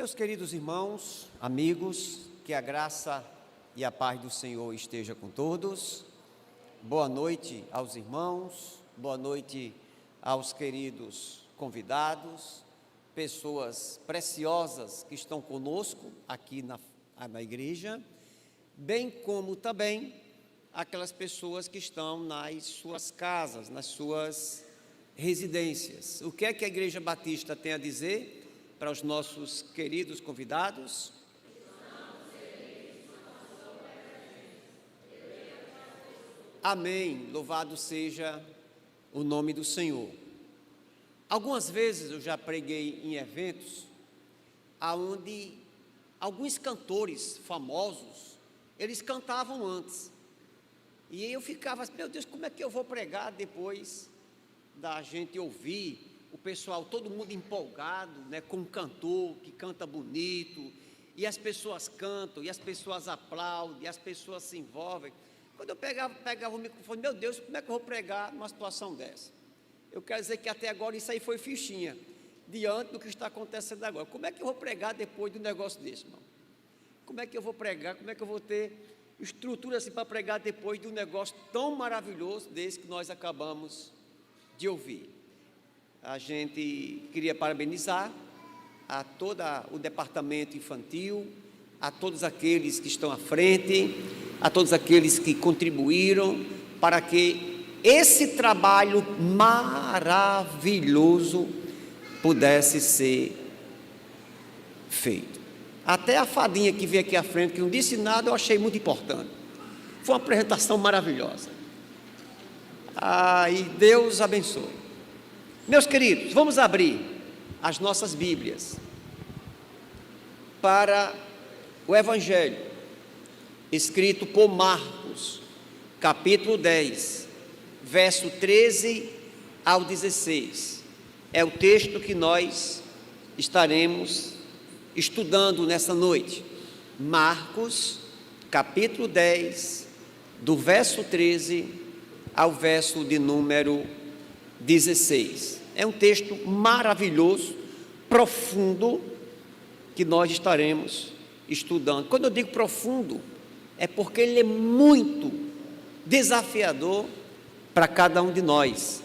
Meus queridos irmãos, amigos, que a graça e a paz do Senhor esteja com todos. Boa noite aos irmãos, boa noite aos queridos convidados, pessoas preciosas que estão conosco aqui na igreja, bem como também aquelas pessoas que estão nas suas casas, nas suas residências. O que é que a Igreja Batista tem a dizer para os nossos queridos convidados? Amém, louvado seja o nome do Senhor. Algumas vezes eu já preguei em eventos onde alguns cantores famosos, eles cantavam antes. E eu ficava assim, meu Deus, como é que eu vou pregar depois da gente ouvir o pessoal, todo mundo empolgado, né, com um cantor que canta bonito, e as pessoas cantam, e as pessoas aplaudem, e as pessoas se envolvem. Quando eu pegava o microfone, meu Deus, como é que eu vou pregar numa situação dessa? Eu quero dizer que até agora isso aí foi fichinha, diante do que está acontecendo agora. Como é que eu vou pregar depois de um negócio desse, irmão? Como é que eu vou pregar? Como é que eu vou ter estrutura assim para pregar depois de um negócio tão maravilhoso desse que nós acabamos de ouvir? A gente queria parabenizar a todo o departamento infantil, a todos aqueles que estão à frente, a todos aqueles que contribuíram para que esse trabalho maravilhoso pudesse ser feito. Até a fadinha que veio aqui à frente, que não disse nada, eu achei muito importante. Foi uma apresentação maravilhosa. E Deus abençoe. Meus queridos, vamos abrir as nossas Bíblias para o Evangelho escrito por Marcos, capítulo 10, verso 13 ao 16. É o texto que nós estaremos estudando nessa noite. Marcos, capítulo 10, do verso 13 ao verso de número 16. É um texto maravilhoso, profundo, que nós estaremos estudando. Quando eu digo profundo, é porque ele é muito desafiador para cada um de nós,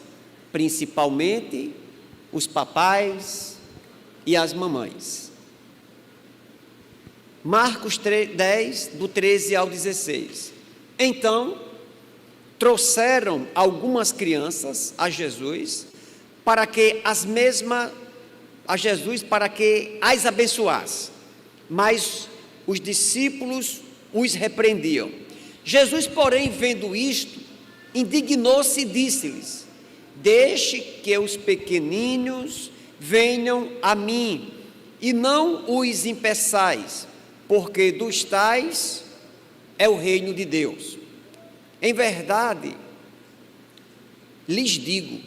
principalmente os papais e as mamães. Marcos 10, do 13 ao 16. Então, trouxeram algumas crianças a Jesus para que as abençoasse. Mas os discípulos os repreendiam. Jesus, porém, vendo isto, indignou-se e disse-lhes: deixe que os pequeninos venham a mim, e não os impeçais, porque dos tais é o reino de Deus. Em verdade, lhes digo,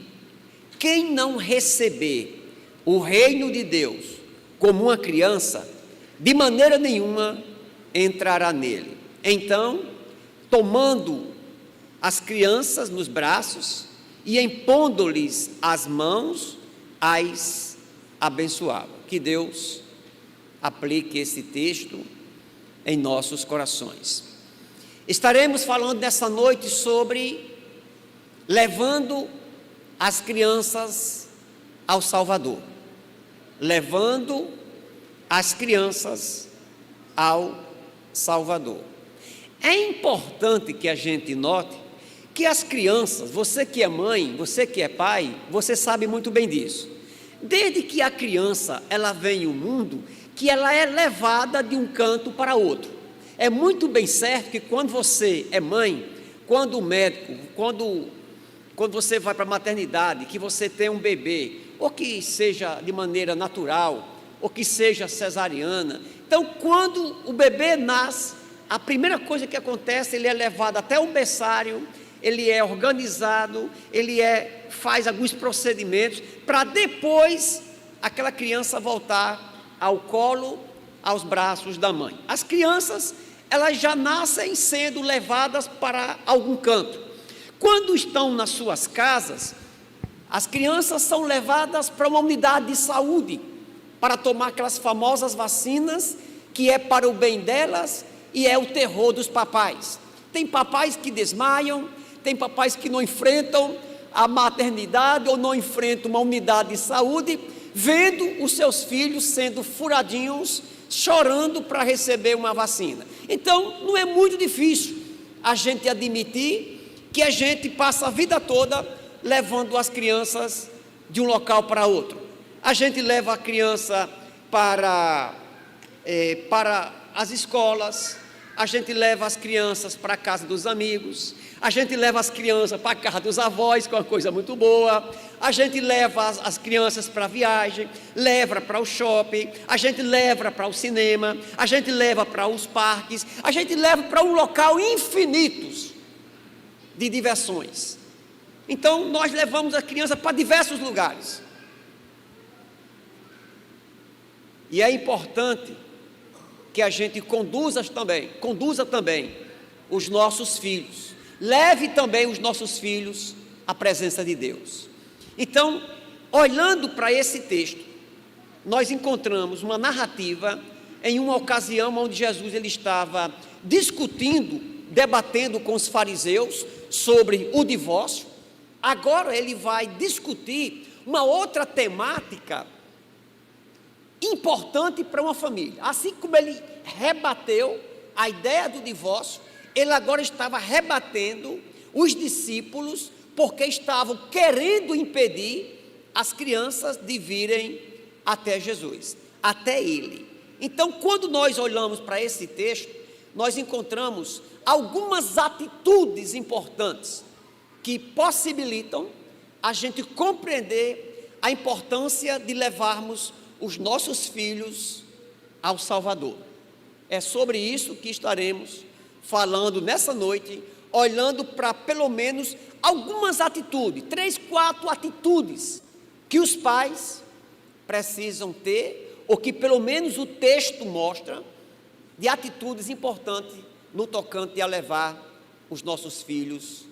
quem não receber o reino de Deus como uma criança, de maneira nenhuma entrará nele. Então, tomando as crianças nos braços e impondo-lhes as mãos, as abençoava. Que Deus aplique esse texto em nossos corações. Estaremos falando nessa noite sobre levando as crianças ao Salvador. Levando as crianças ao Salvador. É importante que a gente note que as crianças, você que é mãe, você que é pai, você sabe muito bem disso. Desde que a criança ela vem ao mundo, que ela é levada de um canto para outro. É muito bem certo que quando você é mãe, quando o médico, quando você vai para a maternidade, que você tem um bebê, ou que seja de maneira natural, ou que seja cesariana, então quando o bebê nasce, a primeira coisa que acontece, ele é levado até o berçário, ele é organizado, faz alguns procedimentos, para depois aquela criança voltar ao colo, aos braços da mãe. As crianças, elas já nascem sendo levadas para algum canto. Quando estão nas suas casas, as crianças são levadas para uma unidade de saúde, para tomar aquelas famosas vacinas, que é para o bem delas e é o terror dos papais. Tem papais que desmaiam, tem papais que não enfrentam a maternidade ou não enfrentam uma unidade de saúde, vendo os seus filhos sendo furadinhos, chorando para receber uma vacina. Então, não é muito difícil a gente admitir que a gente passa a vida toda levando as crianças de um local para outro. A gente leva a criança para as escolas, a gente leva as crianças para a casa dos amigos, a gente leva as crianças para a casa dos avós, que é uma coisa muito boa, a gente leva as crianças para a viagem, leva para o shopping, a gente leva para o cinema, a gente leva para os parques, a gente leva para um local infinitos de diversões. Então, nós levamos a criança para diversos lugares. E é importante que a gente conduza também os nossos filhos, leve também os nossos filhos à presença de Deus. Então, olhando para esse texto, nós encontramos uma narrativa em uma ocasião onde Jesus ele estava debatendo com os fariseus sobre o divórcio. Agora ele vai discutir uma outra temática importante para uma família. Assim como ele rebateu a ideia do divórcio, ele agora estava rebatendo os discípulos, porque estavam querendo impedir as crianças de virem até Jesus, até ele. Então, quando nós olhamos para esse texto, nós encontramos algumas atitudes importantes que possibilitam a gente compreender a importância de levarmos os nossos filhos ao Salvador. É sobre isso que estaremos falando nessa noite, olhando para pelo menos algumas atitudes, 3, 4 atitudes que os pais precisam ter, ou que pelo menos o texto mostra, de atitudes importantes no tocante a levar os nossos filhos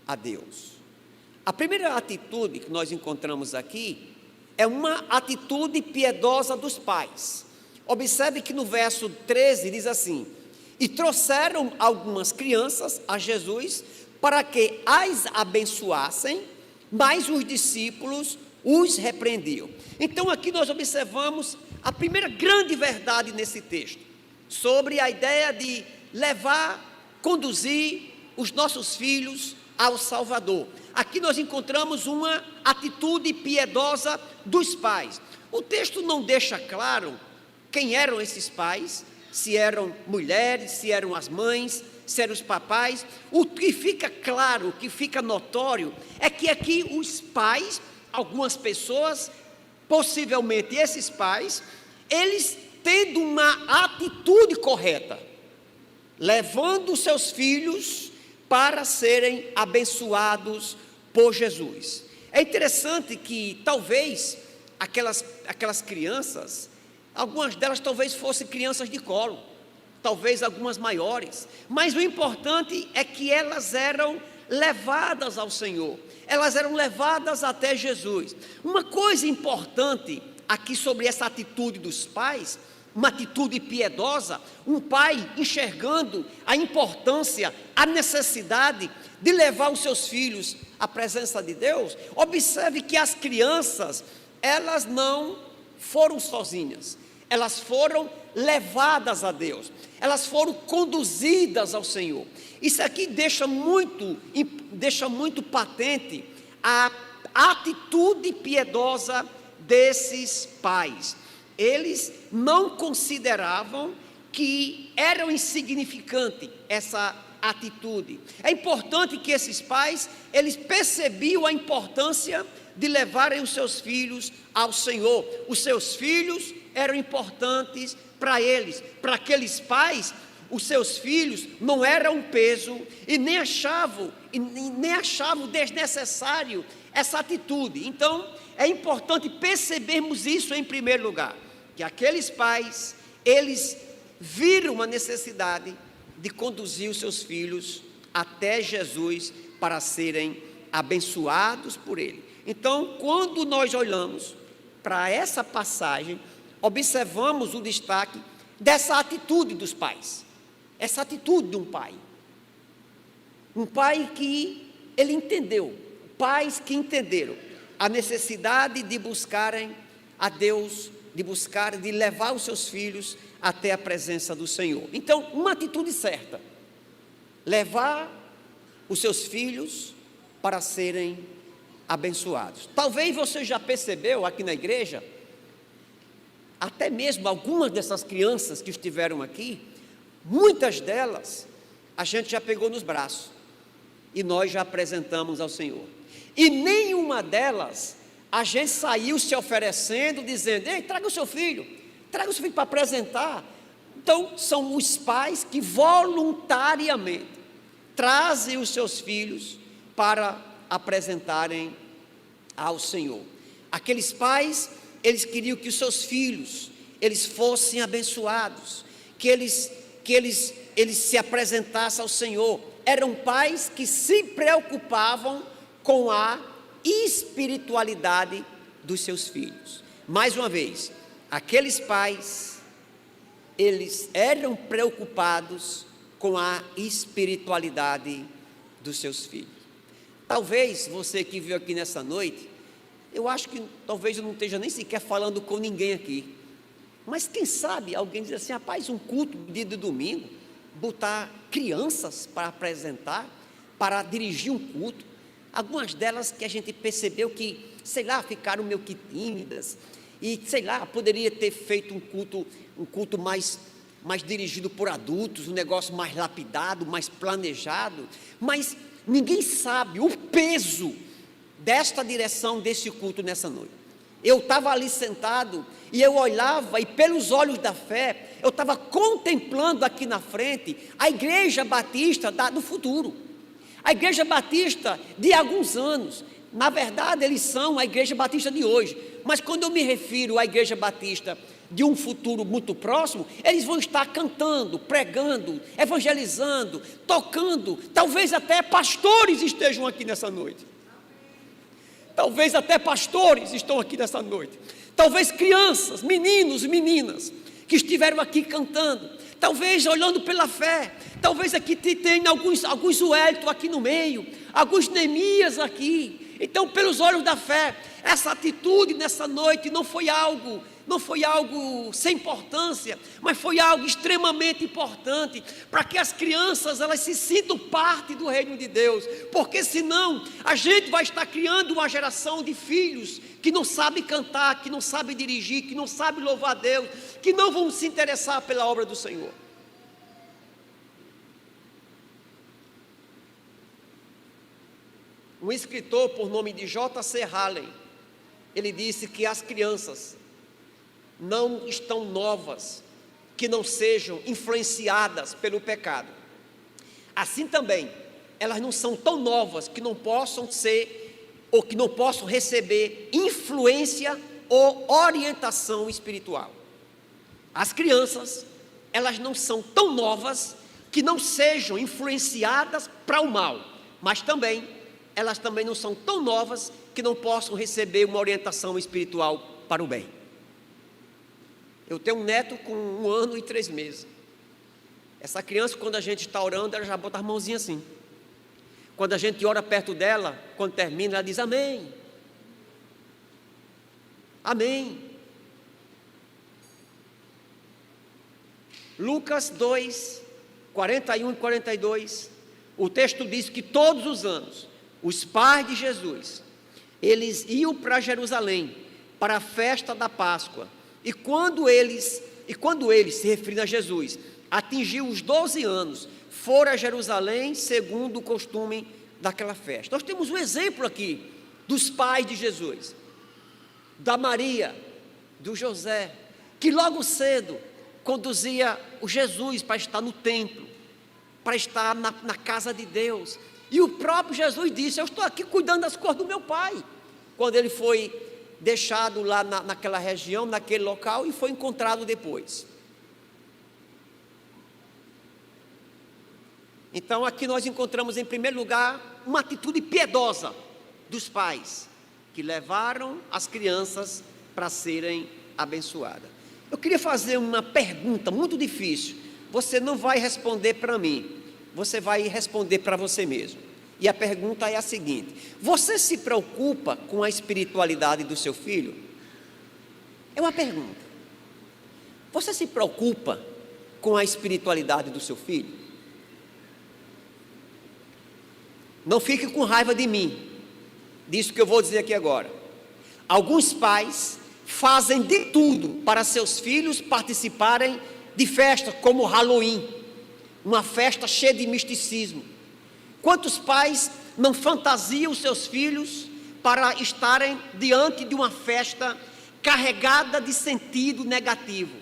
a Deus. A primeira atitude que nós encontramos aqui é uma atitude piedosa dos pais. Observe que no verso 13 diz assim: e trouxeram algumas crianças a Jesus para que as abençoassem, mas os discípulos os repreendiam. Então aqui nós observamos a primeira grande verdade nesse texto, sobre a ideia de conduzir os nossos filhos ao Salvador. Aqui nós encontramos uma atitude piedosa dos pais. O texto não deixa claro quem eram esses pais, se eram mulheres, se eram as mães, se eram os papais. O que fica claro, o que fica notório, é que aqui os pais, algumas pessoas, possivelmente esses pais, eles tendo uma atitude correta, levando seus filhos para serem abençoados por Jesus. É interessante que talvez aquelas crianças, algumas delas talvez fossem crianças de colo, talvez algumas maiores, mas o importante é que elas eram levadas ao Senhor, elas eram levadas até Jesus. Uma coisa importante aqui sobre essa atitude dos pais, uma atitude piedosa, um pai enxergando a importância, a necessidade de levar os seus filhos à presença de Deus. Observe que as crianças, elas não foram sozinhas, elas foram levadas a Deus, elas foram conduzidas ao Senhor. Isso aqui deixa muito patente a atitude piedosa desses pais. Eles não consideravam que era insignificante essa atitude. É importante que esses pais, eles percebiam a importância de levarem os seus filhos ao Senhor. Os seus filhos eram importantes para eles. Para aqueles pais, os seus filhos não eram um peso e nem achavam desnecessário essa atitude. Então, é importante percebermos isso em primeiro lugar, que aqueles pais, eles viram uma necessidade de conduzir os seus filhos até Jesus para serem abençoados por Ele. Então, quando nós olhamos para essa passagem, observamos o destaque dessa atitude dos pais, essa atitude de um pai que ele entendeu, pais que entenderam a necessidade de buscarem a Deus, de levar os seus filhos até a presença do Senhor. Então, uma atitude certa, levar os seus filhos para serem abençoados. Talvez você já percebeu aqui na igreja, até mesmo algumas dessas crianças que estiveram aqui, muitas delas a gente já pegou nos braços e nós já apresentamos ao Senhor. E nenhuma delas a gente saiu se oferecendo, dizendo: ei, traga o seu filho para apresentar. Então, são os pais que voluntariamente trazem os seus filhos para apresentarem ao Senhor. Aqueles pais, eles queriam que os seus filhos, eles fossem abençoados, que eles se apresentassem ao Senhor. Eram pais que se preocupavam com a espiritualidade dos seus filhos. Mais uma vez, aqueles pais, eles eram preocupados com a espiritualidade dos seus filhos. Talvez você que veio aqui nessa noite, eu acho que talvez eu não esteja nem sequer falando com ninguém aqui, mas quem sabe alguém diz assim: rapaz, um culto dia de domingo, botar crianças para apresentar, para dirigir um culto. Algumas delas que a gente percebeu que, sei lá, ficaram meio que tímidas, e sei lá, poderia ter feito um culto mais dirigido por adultos, um negócio mais lapidado, mais planejado, mas ninguém sabe o peso desta direção desse culto nessa noite. Eu estava ali sentado e eu olhava, e pelos olhos da fé, eu estava contemplando aqui na frente a Igreja Batista do futuro, a Igreja Batista de alguns anos. Na verdade, eles são a Igreja Batista de hoje, mas quando eu me refiro à Igreja Batista de um futuro muito próximo, eles vão estar cantando, pregando, evangelizando, tocando. Talvez até pastores estejam aqui nessa noite. Talvez até pastores estão aqui nessa noite. Talvez crianças, meninos e meninas que estiveram aqui cantando. Talvez olhando pela fé. Talvez aqui tenha alguns Wellington aqui no meio, alguns Neemias aqui. Então, pelos olhos da fé, essa atitude nessa noite não foi algo sem importância, mas foi algo extremamente importante, para que as crianças, elas se sintam parte do reino de Deus, porque senão a gente vai estar criando uma geração de filhos que não sabe cantar, que não sabe dirigir, que não sabe louvar a Deus, que não vão se interessar pela obra do Senhor. Um escritor por nome de J.C. Halley, ele disse que as crianças não estão novas, que não sejam influenciadas pelo pecado. Assim também, elas não são tão novas que não possam ser, ou que não possam receber influência ou orientação espiritual. As crianças, elas não são tão novas que não sejam influenciadas para o mal, mas elas também não são tão novas que não possam receber uma orientação espiritual para o bem. Eu tenho um neto com 1 ano e 3 meses. Essa criança, quando a gente está orando, ela já bota as mãozinhas assim. Quando a gente ora perto dela, quando termina, ela diz amém. Amém. Lucas 2, 41 e 42, o texto diz que todos os anos, os pais de Jesus, eles iam para Jerusalém, para a festa da Páscoa, e quando eles, se referindo a Jesus, atingiu os 12 anos, foram a Jerusalém, segundo o costume daquela festa. Nós temos um exemplo aqui, dos pais de Jesus, da Maria, do José, que logo cedo conduzia o Jesus para estar no templo, para estar na casa de Deus, e o próprio Jesus disse: eu estou aqui cuidando das coisas do meu pai, quando ele foi deixado lá naquela região, naquele local, e foi encontrado depois. Então aqui nós encontramos em primeiro lugar uma atitude piedosa dos pais, que levaram as crianças para serem abençoadas. Eu queria fazer uma pergunta muito difícil. Você não vai responder para mim, você vai responder para você mesmo. E a pergunta é a seguinte: você se preocupa com a espiritualidade do seu filho? É uma pergunta. Você se preocupa com a espiritualidade do seu filho? Não fique com raiva de mim, disso que eu vou dizer aqui agora. Alguns pais fazem de tudo para seus filhos participarem de festas como Halloween, uma festa cheia de misticismo. Quantos pais não fantasiam seus filhos para estarem diante de uma festa carregada de sentido negativo?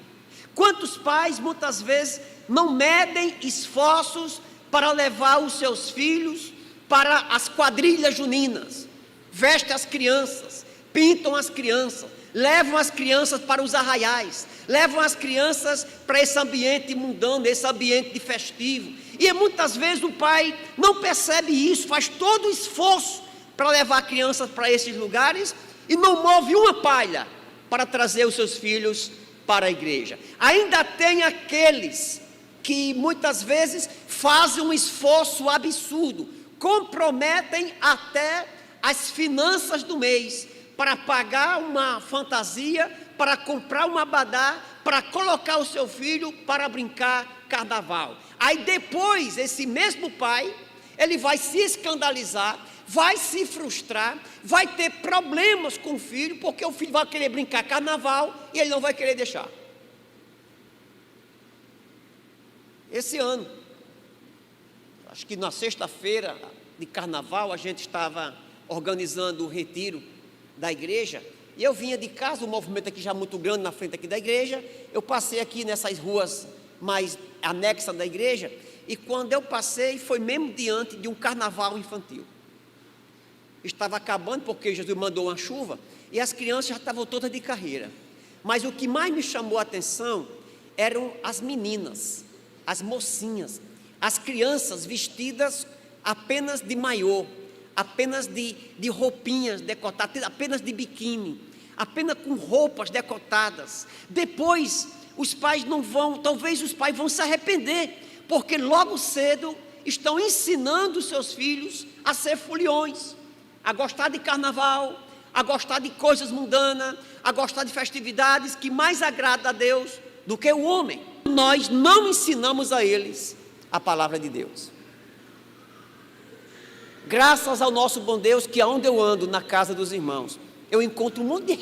Quantos pais muitas vezes não medem esforços para levar os seus filhos para as quadrilhas juninas, vestem as crianças, pintam as crianças, levam as crianças para os arraiais, levam as crianças para esse ambiente mundano, esse ambiente de festivo. E muitas vezes o pai não percebe isso, faz todo o esforço para levar crianças para esses lugares e não move uma palha para trazer os seus filhos para a igreja. Ainda tem aqueles que muitas vezes fazem um esforço absurdo, comprometem até as finanças do mês para pagar uma fantasia, para comprar um abadá, para colocar o seu filho para brincar carnaval. Aí depois, esse mesmo pai, ele vai se escandalizar, vai se frustrar, vai ter problemas com o filho, porque o filho vai querer brincar carnaval e ele não vai querer deixar. Esse ano, acho que na sexta-feira de carnaval, a gente estava organizando o retiro da igreja, e eu vinha de casa, o movimento aqui já muito grande na frente aqui da igreja, eu passei aqui nessas ruas mais anexas da igreja, e quando eu passei, foi mesmo diante de um carnaval infantil. Estava acabando, porque Jesus mandou uma chuva, e as crianças já estavam todas de carreira, mas o que mais me chamou a atenção, eram as meninas, as mocinhas, as crianças vestidas apenas de maiô, apenas de roupinhas decotadas, apenas de biquíni, apenas com roupas decotadas. Depois, os pais não vão, talvez os pais vão se arrepender, porque logo cedo estão ensinando os seus filhos a ser foliões, a gostar de carnaval, a gostar de coisas mundanas, a gostar de festividades que mais agradam a Deus do que o homem. Nós não ensinamos a eles a palavra de Deus. Graças ao nosso bom Deus, que aonde eu ando, na casa dos irmãos, eu encontro um monte de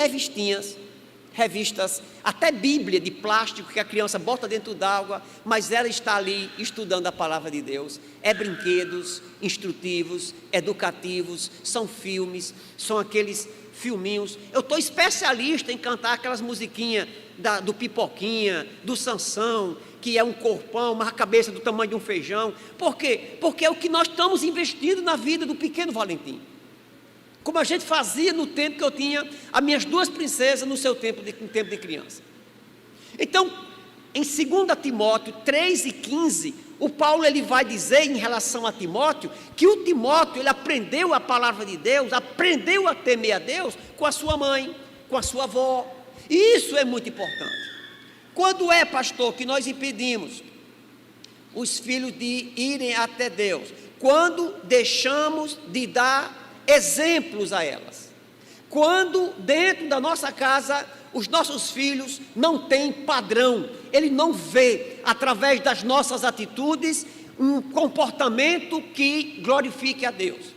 revistas, até Bíblia de plástico que a criança bota dentro d'água, mas ela está ali estudando a palavra de Deus. É brinquedos instrutivos, educativos, são filmes, são aqueles filminhos. Eu estou especialista em cantar aquelas musiquinhas do Pipoquinha, do Sansão, que é um corpão, uma cabeça do tamanho de um feijão. Por quê? Porque é o que nós estamos investindo na vida do pequeno Valentim. Como a gente fazia no tempo que eu tinha as minhas duas princesas no seu tempo de criança. Então, em 2 Timóteo 3:15, o Paulo ele vai dizer em relação a Timóteo, que o Timóteo ele aprendeu a palavra de Deus, aprendeu a temer a Deus com a sua mãe, com a sua avó. E isso é muito importante. Quando é, pastor, que nós impedimos os filhos de irem até Deus? Quando deixamos de dar exemplos a elas. Quando dentro da nossa casa os nossos filhos não têm padrão, ele não vê através das nossas atitudes um comportamento que glorifique a Deus.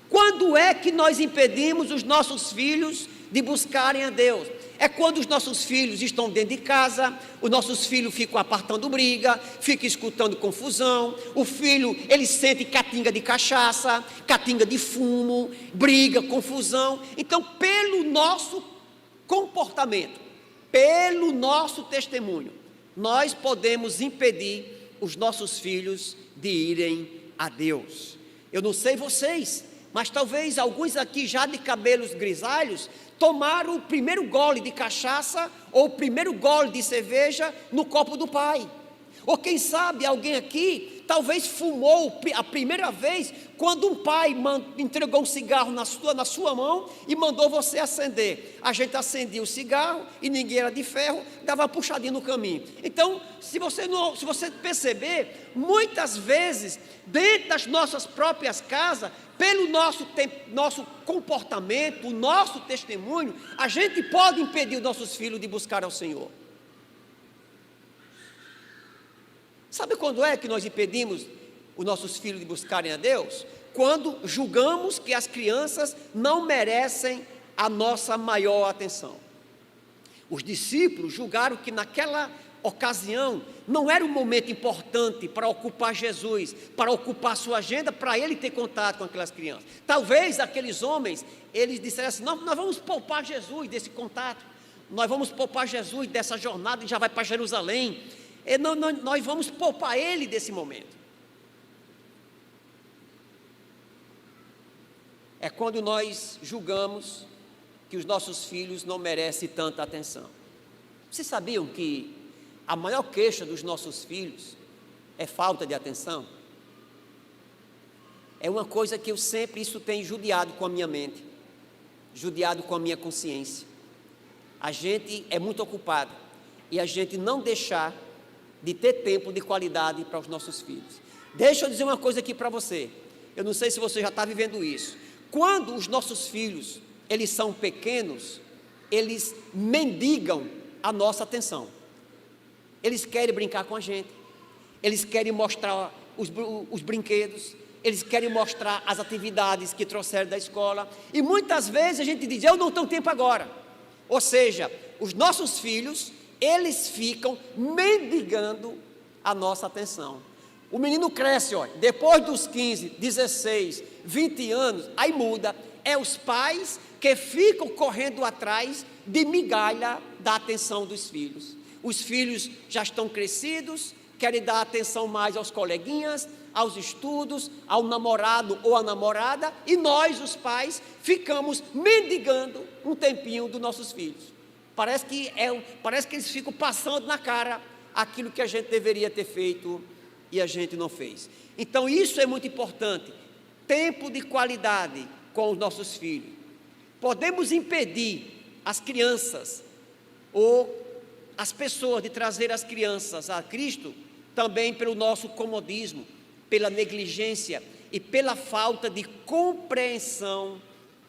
Quando é que nós impedimos os nossos filhos de buscarem a Deus? É quando os nossos filhos estão dentro de casa, os nossos filhos ficam apartando briga, ficam escutando confusão, o filho, ele sente catinga de cachaça, catinga de fumo, briga, confusão. Então, pelo nosso comportamento, pelo nosso testemunho, nós podemos impedir os nossos filhos de irem a Deus. Eu não sei vocês, mas talvez alguns aqui já de cabelos grisalhos tomaram o primeiro gole de cachaça ou o primeiro gole de cerveja no copo do pai. Ou quem sabe alguém aqui talvez fumou a primeira vez quando um pai entregou um cigarro na sua mão e mandou você acender. A gente acendia o cigarro e ninguém era de ferro, dava uma puxadinha no caminho. Então, se você perceber, muitas vezes, dentro das nossas próprias casas, pelo nosso comportamento, o nosso testemunho, a gente pode impedir os nossos filhos de buscar ao Senhor. Sabe quando é que nós impedimos os nossos filhos de buscarem a Deus? Quando julgamos que as crianças não merecem a nossa maior atenção. Os discípulos julgaram que naquela ocasião não era um momento importante para ocupar Jesus, para ocupar sua agenda, para ele ter contato com aquelas crianças. Talvez aqueles homens, eles disseram assim: nós vamos poupar Jesus desse contato, nós vamos poupar Jesus dessa jornada e já vai para Jerusalém. Nós vamos poupar ele desse momento. É quando nós julgamos que os nossos filhos não merecem tanta atenção. Vocês sabiam que a maior queixa dos nossos filhos é falta de atenção? É uma coisa que isso tem judiado com a minha mente, judiado com a minha consciência. A gente é muito ocupado e a gente não deixar de ter tempo de qualidade para os nossos filhos. Deixa eu dizer uma coisa aqui para você. Eu não sei se você já está vivendo isso. Quando os nossos filhos, eles são pequenos, eles mendigam a nossa atenção. Eles querem brincar com a gente, eles querem mostrar os brinquedos, eles querem mostrar as atividades que trouxeram da escola, e muitas vezes a gente diz: eu não tenho tempo agora. Ou seja, os nossos filhos, eles ficam mendigando a nossa atenção. O menino cresce, olha, depois dos 15, 16, 20 anos, aí muda. É os pais que ficam correndo atrás de migalha da atenção dos filhos. Os filhos já estão crescidos, querem dar atenção mais aos coleguinhas, aos estudos, ao namorado ou à namorada, e nós, os pais, ficamos mendigando um tempinho dos nossos filhos. Parece que eles ficam passando na cara aquilo que a gente deveria ter feito e a gente não fez. Então isso é muito importante. Tempo de qualidade com os nossos filhos. Podemos impedir as crianças ou as pessoas de trazer as crianças a Cristo também pelo nosso comodismo, pela negligência e pela falta de compreensão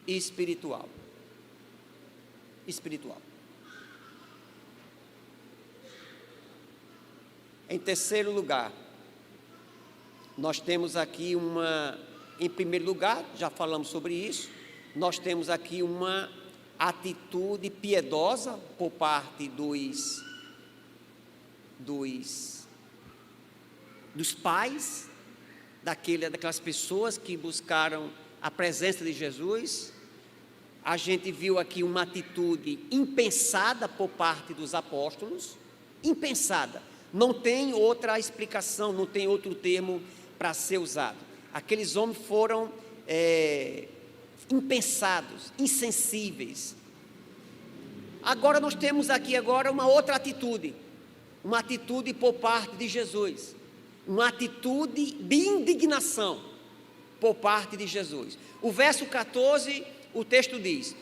espiritual. Em terceiro lugar, nós temos aqui em primeiro lugar, já falamos sobre isso, nós temos aqui uma atitude piedosa por parte dos pais, daquelas pessoas que buscaram a presença de Jesus. A gente viu aqui uma atitude impensada por parte dos apóstolos, impensada. Não tem outra explicação, não tem outro termo para ser usado. Aqueles homens foram impensados, insensíveis. Agora nós temos aqui uma outra atitude, uma atitude por parte de Jesus, uma atitude de indignação por parte de Jesus. O verso 14, o texto diz: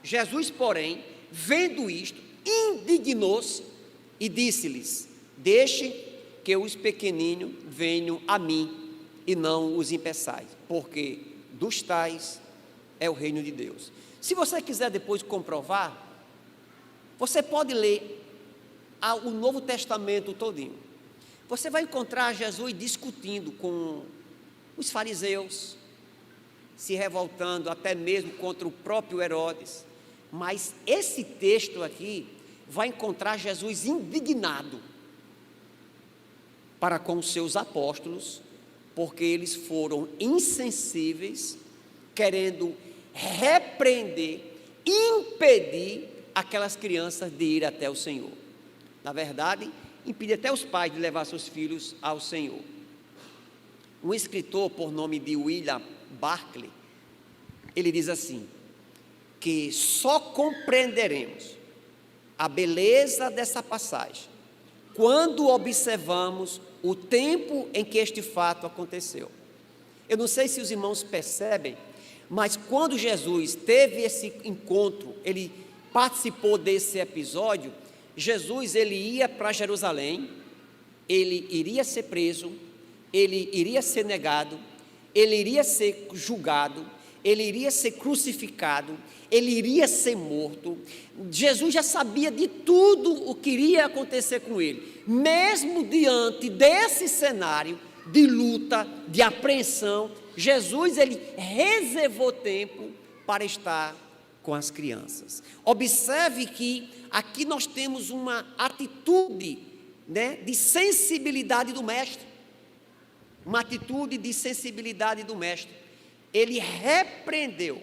Jesus, vendo isto, indignou-se e disse-lhes: deixe que os pequeninos venham a mim e não os impeçais, porque dos tais é o reino de Deus. Se você quiser depois comprovar, você pode ler o Novo Testamento todinho. Você vai encontrar Jesus discutindo com os fariseus, se revoltando até mesmo contra o próprio Herodes. Mas esse texto aqui vai encontrar Jesus indignado para com os seus apóstolos, porque eles foram insensíveis, querendo repreender, impedir aquelas crianças de ir até o Senhor. Na verdade, impedir até os pais de levar seus filhos ao Senhor. Um escritor por nome de William Barclay, ele diz assim, que só compreenderemos a beleza dessa passagem quando observamos o tempo em que este fato aconteceu. Eu não sei se os irmãos percebem, mas quando Jesus teve esse encontro, ele participou desse episódio, Jesus ele ia para Jerusalém, ele iria ser preso, ele iria ser negado, ele iria ser julgado, ele iria ser crucificado, ele iria ser morto. Jesus já sabia de tudo o que iria acontecer com ele, mesmo diante desse cenário de luta, de apreensão, Jesus ele reservou tempo para estar com as crianças. Observe que aqui nós temos uma atitude, de sensibilidade do mestre, uma atitude de sensibilidade do mestre. Ele repreendeu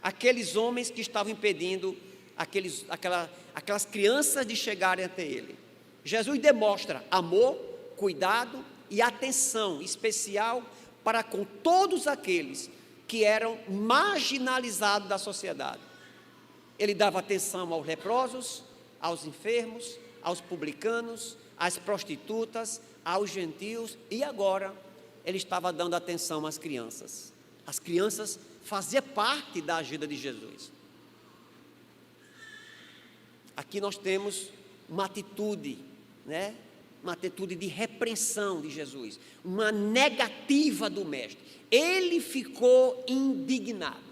aqueles homens que estavam impedindo aquelas crianças de chegarem até ele. Jesus demonstra amor, cuidado e atenção especial para com todos aqueles que eram marginalizados da sociedade. Ele dava atenção aos leprosos, aos enfermos, aos publicanos, às prostitutas, aos gentios, e agora ele estava dando atenção às crianças. As crianças faziam parte da agenda de Jesus. Aqui nós temos uma atitude, uma atitude de repreensão de Jesus, uma negativa do mestre. Ele ficou indignado.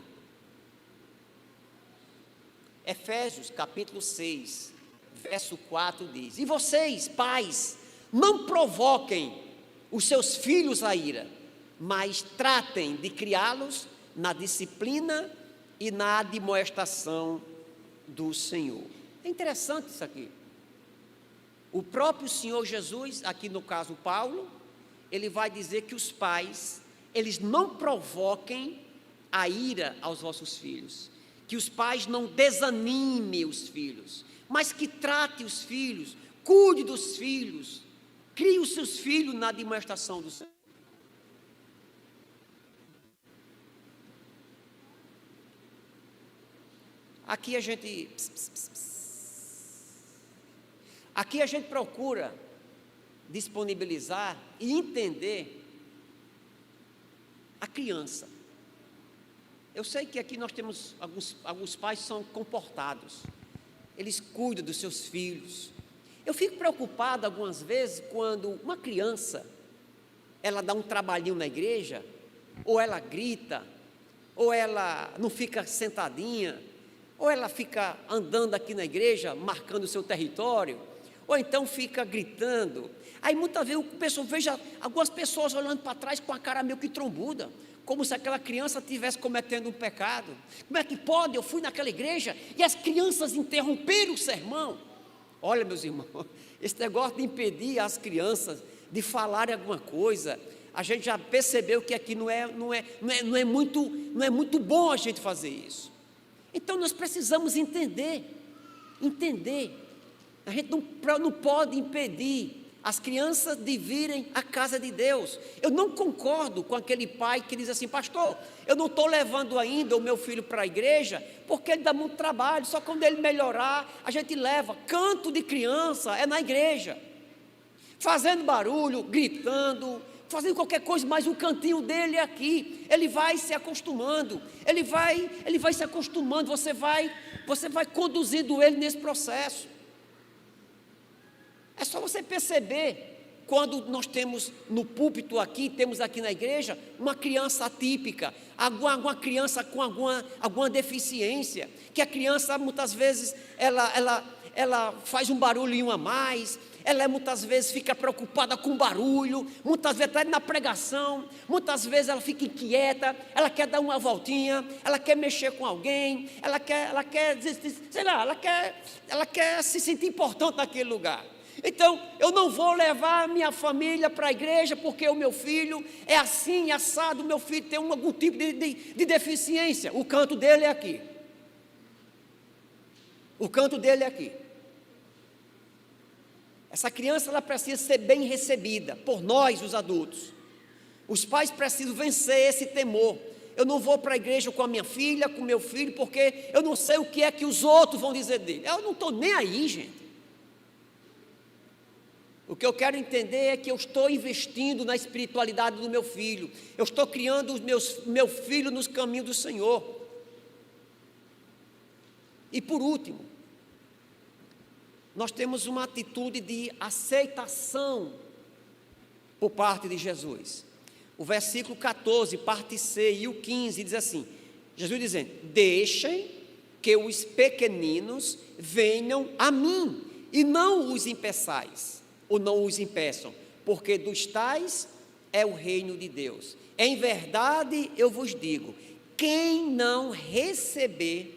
Efésios capítulo 6, verso 4 diz: e vocês, pais, não provoquem os seus filhos à ira, mas tratem de criá-los na disciplina e na admoestação do Senhor. É interessante isso aqui. O próprio Senhor Jesus, aqui no caso Paulo, ele vai dizer que os pais, eles não provoquem a ira aos vossos filhos, que os pais não desanimem os filhos, mas que trate os filhos, cuide dos filhos, crie os seus filhos na admoestação do Senhor. Aqui a gente procura disponibilizar e entender a criança. Eu sei que aqui nós temos alguns pais que são comportados, eles cuidam dos seus filhos. Eu fico preocupado algumas vezes quando uma criança, ela dá um trabalhinho na igreja, ou ela grita, ou ela não fica sentadinha, ou ela fica andando aqui na igreja, marcando o seu território, ou então fica gritando. Aí muitas vezes eu vejo algumas pessoas olhando para trás com a cara meio que trombuda, como se aquela criança estivesse cometendo um pecado. Como é que pode? Eu fui naquela igreja e as crianças interromperam o sermão. Olha, meus irmãos, esse negócio de impedir as crianças de falarem alguma coisa, a gente já percebeu que aqui não é muito bom a gente fazer isso. Então nós precisamos entender. A gente não pode impedir as crianças de virem à casa de Deus. Eu não concordo com aquele pai que diz assim: pastor, eu não estou levando ainda o meu filho para a igreja, porque ele dá muito trabalho, só quando ele melhorar, a gente leva. Canto de criança é na igreja, fazendo barulho, gritando, fazendo qualquer coisa, mas o cantinho dele é aqui. Ele vai se acostumando, ele vai se acostumando, você vai conduzindo ele nesse processo. É só você perceber, quando nós temos no púlpito aqui, temos aqui na igreja, uma criança atípica, alguma criança com alguma deficiência, que a criança muitas vezes, ela faz um barulhinho a mais, ela muitas vezes fica preocupada com barulho, muitas vezes está na pregação, muitas vezes ela fica inquieta, ela quer dar uma voltinha, ela quer mexer com alguém, ela quer, sei lá, ela quer se sentir importante naquele lugar. Então, eu não vou levar a minha família para a igreja, porque o meu filho é assim, assado, o meu filho tem algum tipo de deficiência. O canto dele é aqui. O canto dele é aqui. Essa criança, ela precisa ser bem recebida por nós, os adultos. Os pais precisam vencer esse temor. Eu não vou para a igreja com a minha filha, com o meu filho, porque eu não sei o que é que os outros vão dizer dele. Eu não estou nem aí, gente. O que eu quero entender é que eu estou investindo na espiritualidade do meu filho. Eu estou criando meu filho nos caminhos do Senhor. E por último, nós temos uma atitude de aceitação por parte de Jesus. O versículo 14, parte C, e o 15 diz assim, Jesus dizendo, deixem que os pequeninos venham a mim, e não os impeçais, ou não os impeçam, porque dos tais é o reino de Deus. Em verdade eu vos digo, quem não receber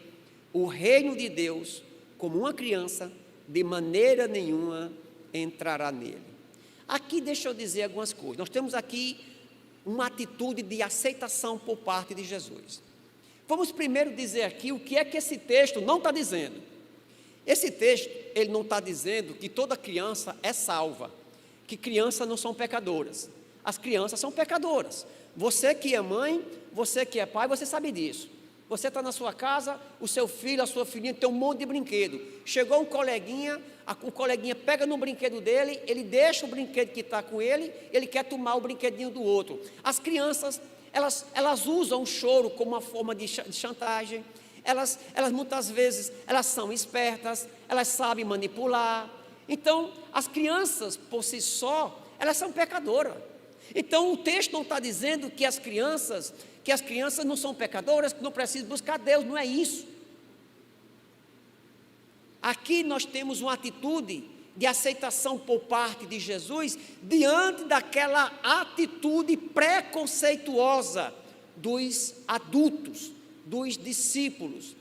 o reino de Deus como uma criança, de maneira nenhuma entrará nele. Aqui deixa eu dizer algumas coisas. Nós temos aqui uma atitude de aceitação por parte de Jesus. Vamos primeiro dizer aqui o que é que esse texto não está dizendo. Esse texto, ele não está dizendo que toda criança é salva, que crianças não são pecadoras. As crianças são pecadoras. Você que é mãe, você que é pai, você sabe disso. Você está na sua casa, o seu filho, a sua filhinha tem um monte de brinquedo. Chegou um coleguinha, o coleguinha pega no brinquedo dele, ele deixa o brinquedo que está com ele, ele quer tomar o brinquedinho do outro. As crianças, elas usam o choro como uma forma de chantagem. Elas muitas vezes, elas são espertas, elas sabem manipular. Então, as crianças, por si só, elas são pecadoras. Então, o texto não está dizendo que as crianças não são pecadoras, que não precisam buscar Deus, não é isso. Aqui nós temos uma atitude de aceitação por parte de Jesus, diante daquela atitude preconceituosa dos adultos, dos discípulos.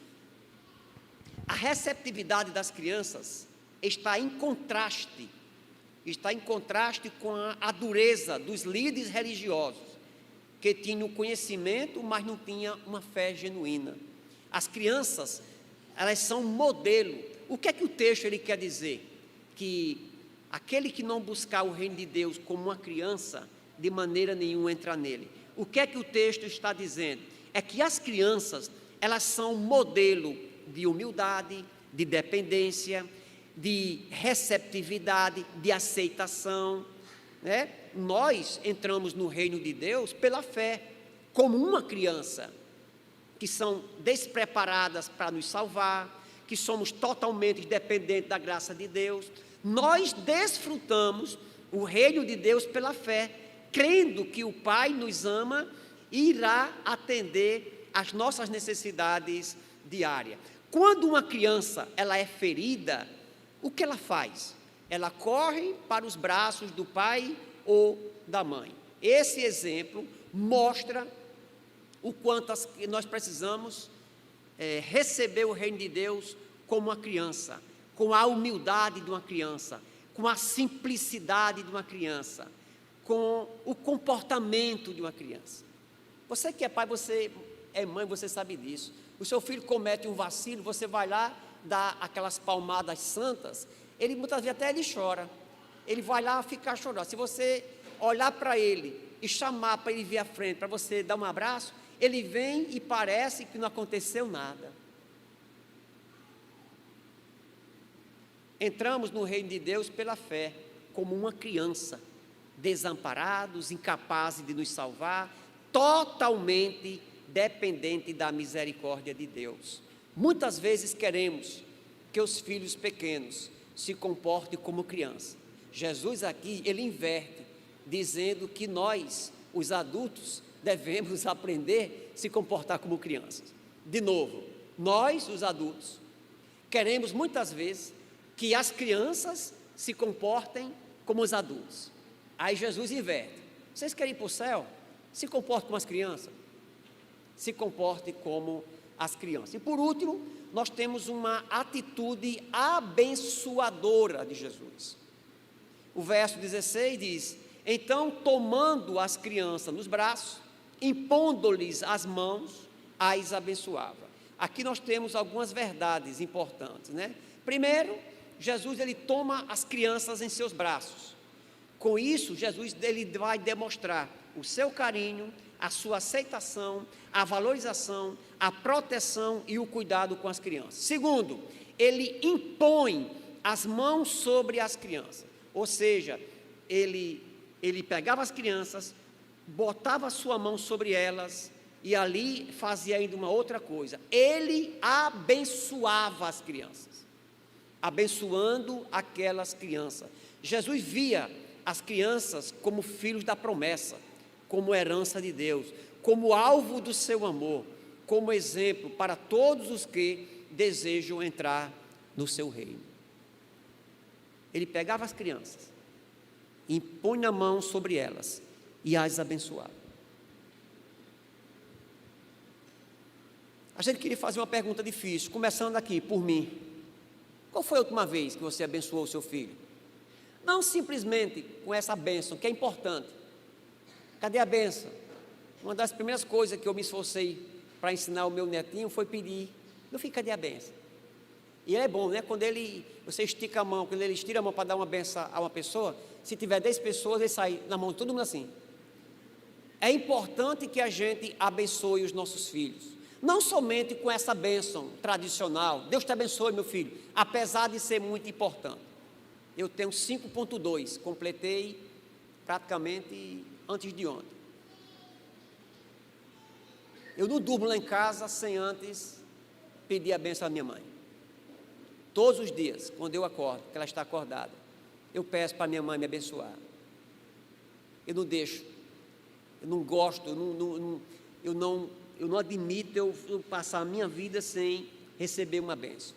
A receptividade das crianças está em contraste com a dureza dos líderes religiosos, que tinham conhecimento, mas não tinham uma fé genuína. As crianças, elas são modelo. O que é que o texto ele quer dizer? Que aquele que não buscar o reino de Deus como uma criança, de maneira nenhuma entra nele. O que é que o texto está dizendo? É que as crianças, elas são modelo de humildade, de dependência, de receptividade, de aceitação, né? Nós entramos no reino de Deus pela fé, como uma criança, que são despreparadas para nos salvar, que somos totalmente dependentes da graça de Deus. Nós desfrutamos o reino de Deus pela fé, crendo que o Pai nos ama e irá atender às nossas necessidades diárias. Quando uma criança ela é ferida, o que ela faz? Ela corre para os braços do pai ou da mãe. Esse exemplo mostra o quanto nós precisamos receber o reino de Deus como uma criança, com a humildade de uma criança, com a simplicidade de uma criança, com o comportamento de uma criança. Você que é pai, você é mãe, você sabe disso. O seu filho comete um vacilo, você vai lá, dá aquelas palmadas santas, ele muitas vezes até ele chora, ele vai lá ficar chorando. Se você olhar para ele e chamar para ele vir à frente, para você dar um abraço, ele vem e parece que não aconteceu nada. Entramos no reino de Deus pela fé, como uma criança, desamparados, incapazes de nos salvar, totalmente dependente da misericórdia de Deus. Muitas vezes queremos que os filhos pequenos se comportem como criança. Jesus aqui, ele inverte, dizendo que nós, os adultos, devemos aprender a se comportar como crianças. De novo, nós, os adultos, queremos muitas vezes que as crianças se comportem como os adultos. Aí Jesus inverte. Vocês querem ir para o céu? Se comportem como as crianças. Se comportem como as crianças. E por último, nós temos uma atitude abençoadora de Jesus. O verso 16 diz: então, tomando as crianças nos braços, impondo-lhes as mãos, as abençoava. Aqui nós temos algumas verdades importantes, né? Primeiro, Jesus ele toma as crianças em seus braços. Com isso, Jesus ele vai demonstrar o seu carinho, a sua aceitação, a valorização, a proteção e o cuidado com as crianças. Segundo, ele impõe as mãos sobre as crianças. Ou seja, ele pegava as crianças, botava a sua mão sobre elas, e ali fazia ainda uma outra coisa: ele abençoava as crianças, abençoando aquelas crianças. Jesus via as crianças como filhos da promessa, como herança de Deus, como alvo do seu amor, como exemplo para todos os que desejam entrar no seu reino. Ele pegava as crianças, impunha a mão sobre elas e as abençoava. A gente queria fazer uma pergunta difícil, começando aqui por mim. Qual foi a última vez que você abençoou o seu filho? Não simplesmente com essa bênção, que é importante. Cadê a bênção? Uma das primeiras coisas que eu me esforcei para ensinar o meu netinho foi pedir: meu filho, cadê a bênção? E é bom, né? Quando você estica a mão, quando ele estira a mão para dar uma bênção a uma pessoa, se tiver 10 pessoas, ele sai na mão de todo mundo assim. É importante que a gente abençoe os nossos filhos, não somente com essa bênção tradicional, Deus te abençoe, meu filho, apesar de ser muito importante. Eu tenho 5.2, completei praticamente antes de ontem. Eu não durmo lá em casa sem antes pedir a bênção à minha mãe. Todos os dias, quando eu acordo, que ela está acordada, eu peço para minha mãe me abençoar. Eu não deixo, eu não gosto, eu não admito eu passar a minha vida sem receber uma bênção.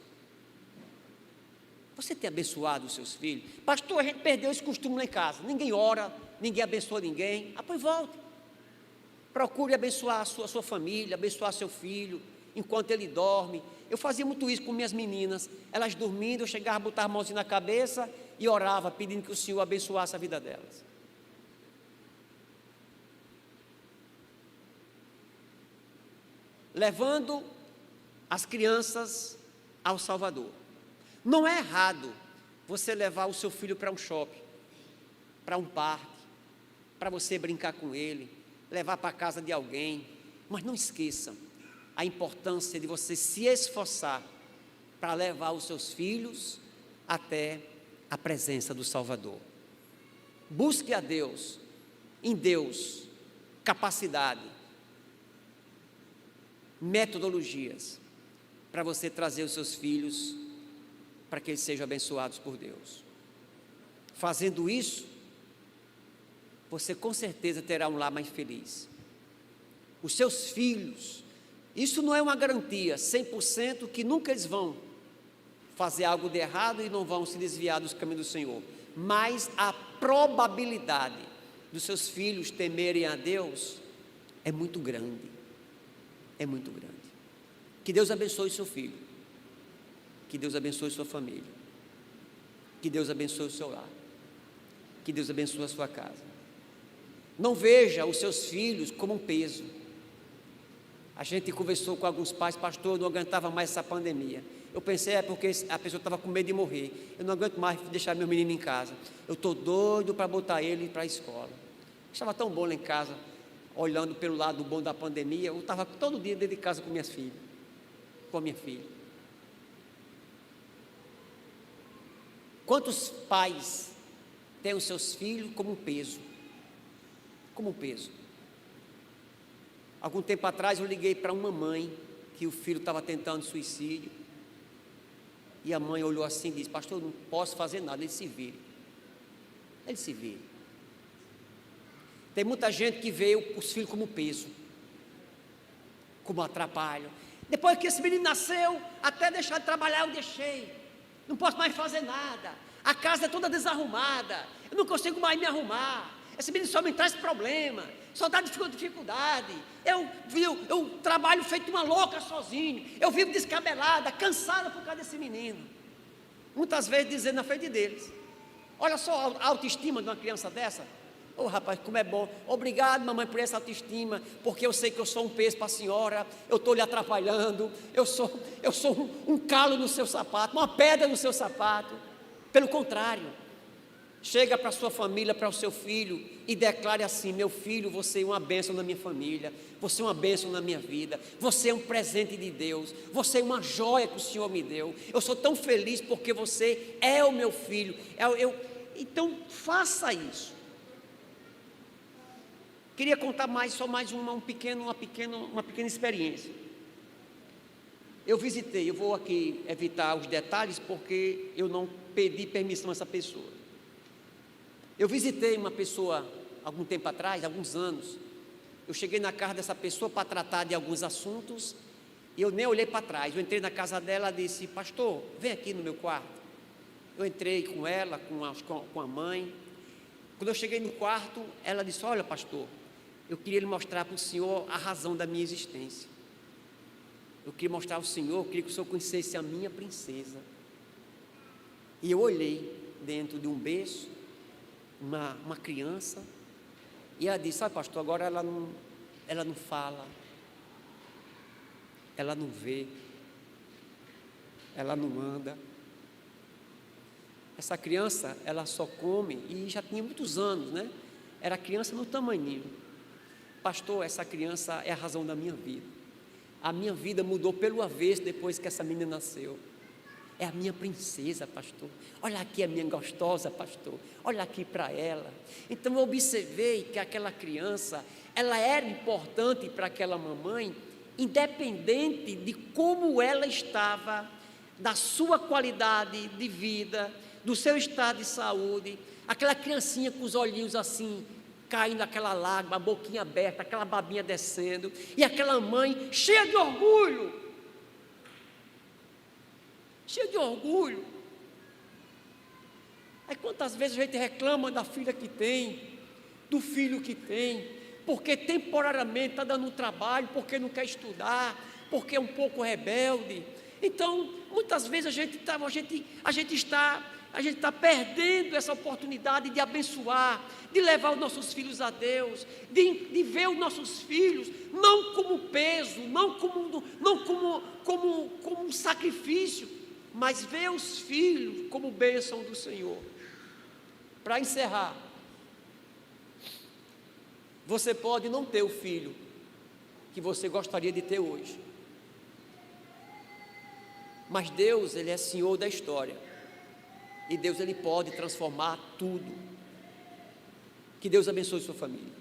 Você tem abençoado os seus filhos? Pastor, a gente perdeu esse costume lá em casa. Ninguém ora, ninguém abençoa ninguém. Pois volte. Procure abençoar a sua família, abençoar seu filho, enquanto ele dorme. Eu fazia muito isso com minhas meninas. Elas dormindo, eu chegava a botar a mãozinha na cabeça e orava, pedindo que o Senhor abençoasse a vida delas. Levando as crianças ao Salvador. Não é errado você levar o seu filho para um shopping, para um parque, para você brincar com ele, levar para a casa de alguém, mas não esqueça a importância de você se esforçar para levar os seus filhos até a presença do Salvador. Busque a Deus, em Deus, capacidade, metodologias para você trazer os seus filhos para que eles sejam abençoados por Deus. Fazendo isso, você com certeza terá um lar mais feliz. Os seus filhos, isso não é uma garantia 100% que nunca eles vão fazer algo de errado e não vão se desviar dos caminhos do Senhor, mas a probabilidade dos seus filhos temerem a Deus é muito grande. É muito grande. Que Deus abençoe seu filho. Que Deus abençoe sua família. Que Deus abençoe o seu lar. Que Deus abençoe a sua casa. Não veja os seus filhos como um peso. A gente conversou com alguns pais: pastor, eu não aguentava mais essa pandemia. Eu pensei, é porque a pessoa estava com medo de morrer. Eu não aguento mais deixar meu menino em casa. Eu estou doido para botar ele para a escola. Estava tão bom lá em casa, olhando pelo lado bom da pandemia. Eu estava todo dia dentro de casa com minhas filhas, com a minha filha. Quantos pais têm os seus filhos como um peso? Como um peso. Algum tempo atrás eu liguei para uma mãe que o filho estava tentando suicídio, e a mãe olhou assim e disse: pastor, eu não posso fazer nada, ele se vire. Ele se vire. Tem muita gente que vê os filhos como peso, como atrapalho. Depois que esse menino nasceu, até deixar de trabalhar eu deixei. Não posso mais fazer nada. A casa é toda desarrumada. Eu não consigo mais me arrumar. Esse menino só me traz problema, só dá dificuldade. Eu trabalho feito uma louca sozinho. Eu vivo descabelada, cansada por causa desse menino. Muitas vezes dizendo na frente deles. Olha só a autoestima de uma criança dessa. Oh, rapaz, como é bom. Obrigado, mamãe, por essa autoestima, porque eu sei que eu sou um peso para a senhora. Eu estou lhe atrapalhando. Eu sou um calo no seu sapato, uma pedra no seu sapato. Pelo contrário, chega para a sua família, para o seu filho e declare assim: meu filho, você é uma bênção na minha família, você é uma bênção na minha vida, você é um presente de Deus, você é uma joia que o Senhor me deu. Eu sou tão feliz porque você é o meu filho. Então, faça isso. Queria contar só mais uma pequena experiência. Eu visitei, eu vou aqui evitar os detalhes, porque eu não pedi permissão a essa pessoa. Eu visitei uma pessoa, algum tempo atrás, alguns anos. Eu cheguei na casa dessa pessoa para tratar de alguns assuntos, e eu nem olhei para trás. Eu entrei na casa dela e disse: pastor, vem aqui no meu quarto. Eu entrei com ela, com a mãe. Quando eu cheguei no quarto, ela disse: olha, pastor, eu queria lhe mostrar para o senhor a razão da minha existência. Eu queria mostrar ao senhor, eu queria que o senhor conhecesse a minha princesa. E eu olhei dentro de um berço, uma criança, e ela disse: olha, pastor, agora ela não fala, ela não vê, ela não anda. Essa criança, ela só come, e já tinha muitos anos, né? Era criança no tamaninho. Pastor, essa criança é a razão da minha vida. A minha vida mudou pelo avesso depois que essa menina nasceu. É a minha princesa, pastor. Olha aqui a minha gostosa, pastor. Olha aqui para ela. Então eu observei que aquela criança, ela era importante para aquela mamãe, independente de como ela estava, da sua qualidade de vida, do seu estado de saúde. Aquela criancinha com os olhinhos assim, caindo aquela lágrima, a boquinha aberta, aquela babinha descendo, e aquela mãe cheia de orgulho, Aí quantas vezes a gente reclama da filha que tem, do filho que tem, porque temporariamente está dando trabalho, porque não quer estudar, porque é um pouco rebelde. Então, muitas vezes a gente está perdendo essa oportunidade de abençoar, de levar os nossos filhos a Deus, de ver os nossos filhos não como peso, não como um sacrifício, mas ver os filhos como bênção do Senhor. Para encerrar, você pode não ter o filho que você gostaria de ter hoje, mas Deus, Ele é Senhor da história, e Deus, Ele pode transformar tudo. Que Deus abençoe sua família.